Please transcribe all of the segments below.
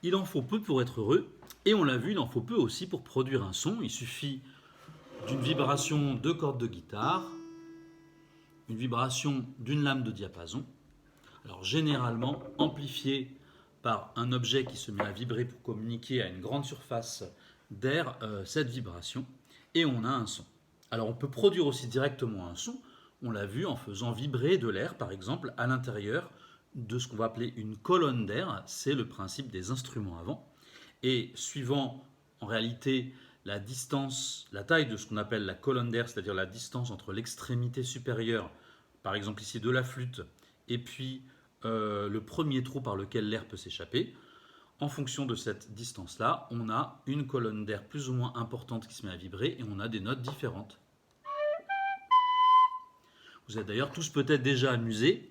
Il en faut peu pour être heureux, et on l'a vu, il en faut peu aussi pour produire un son. Il suffit d'une vibration de cordes de guitare, une vibration d'une lame de diapason, alors généralement amplifiée par un objet qui se met à vibrer pour communiquer à une grande surface d'air cette vibration, et on a un son. Alors on peut produire aussi directement un son, on l'a vu en faisant vibrer de l'air par exemple à l'intérieur de ce qu'on va appeler une colonne d'air, c'est le principe des instruments à vent. Et suivant en réalité la distance, la taille de ce qu'on appelle la colonne d'air, c'est-à-dire la distance entre l'extrémité supérieure, par exemple ici de la flûte, et puis le premier trou par lequel l'air peut s'échapper, en fonction de cette distance-là, on a une colonne d'air plus ou moins importante qui se met à vibrer et on a des notes différentes. Vous êtes d'ailleurs tous peut-être déjà amusés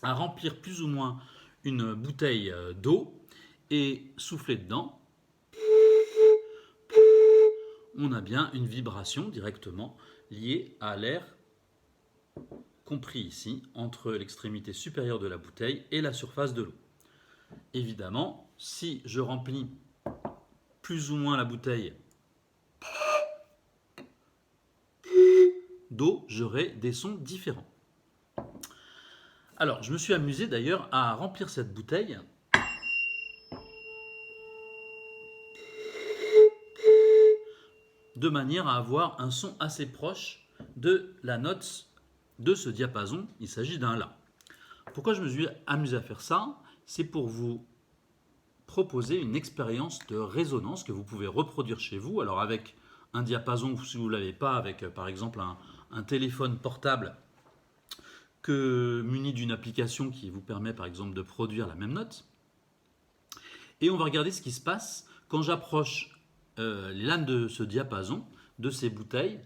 à remplir plus ou moins une bouteille d'eau et souffler dedans. On a bien une vibration directement liée à l'air compris ici entre l'extrémité supérieure de la bouteille et la surface de l'eau. Évidemment, si je remplis plus ou moins la bouteille d'eau, j'aurai des sons différents. Alors, je me suis amusé d'ailleurs à remplir cette bouteille de manière à avoir un son assez proche de la note de ce diapason. Il s'agit d'un La. Pourquoi je me suis amusé à faire ça? C'est pour vous proposer une expérience de résonance que vous pouvez reproduire chez vous. Alors avec un diapason, si vous ne l'avez pas, avec par exemple un téléphone portable muni d'une application qui vous permet par exemple de produire la même note. Et on va regarder ce qui se passe quand j'approche les lames de ce diapason, de ces bouteilles,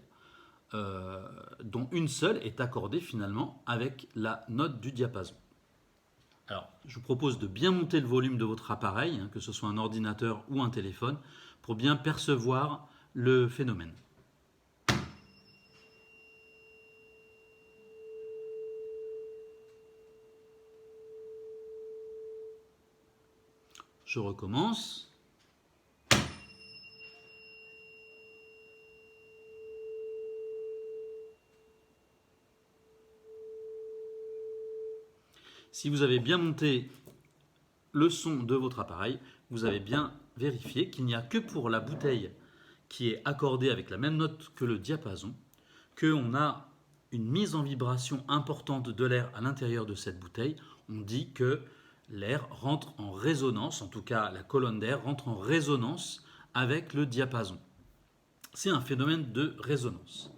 dont une seule est accordée finalement avec la note du diapason. Alors, je vous propose de bien monter le volume de votre appareil, que ce soit un ordinateur ou un téléphone, pour bien percevoir le phénomène. Je recommence. Si vous avez bien monté le son de votre appareil, vous avez bien vérifié qu'il n'y a que pour la bouteille qui est accordée avec la même note que le diapason, qu'on a une mise en vibration importante de l'air à l'intérieur de cette bouteille. On dit que l'air rentre en résonance, en tout cas la colonne d'air rentre en résonance avec le diapason. C'est un phénomène de résonance.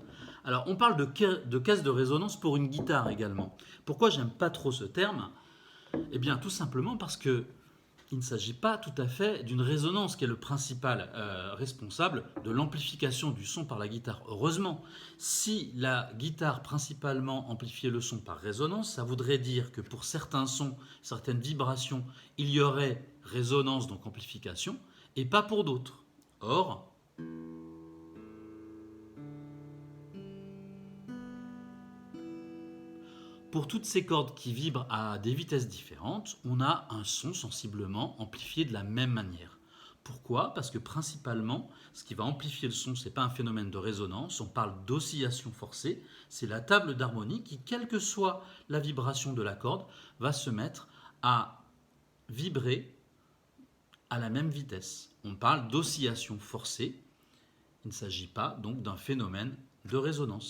Alors on parle de caisse de résonance pour une guitare également. Pourquoi j'aime pas trop ce terme? Eh bien tout simplement parce que il ne s'agit pas tout à fait d'une résonance qui est le principal responsable de l'amplification du son par la guitare. Heureusement, si la guitare principalement amplifiait le son par résonance, ça voudrait dire que pour certains sons, certaines vibrations, il y aurait résonance, donc amplification, et pas pour d'autres. Or, pour toutes ces cordes qui vibrent à des vitesses différentes, on a un son sensiblement amplifié de la même manière. Pourquoi? Parce que principalement, ce qui va amplifier le son, ce n'est pas un phénomène de résonance, on parle d'oscillation forcée, c'est la table d'harmonie qui, quelle que soit la vibration de la corde, va se mettre à vibrer à la même vitesse. On parle d'oscillation forcée, il ne s'agit pas donc d'un phénomène de résonance.